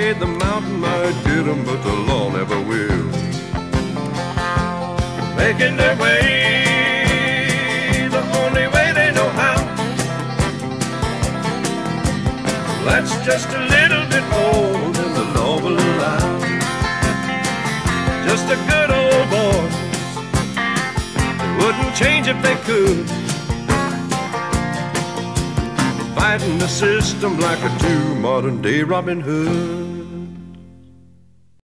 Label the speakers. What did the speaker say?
Speaker 1: way the mountain might get 'em, but the law never will. Making their way the only way they know how. That's just a little bit more than the law will allow. Just a good old boy, they wouldn't change if they could. Fighting the system like a true modern day Robin Hood.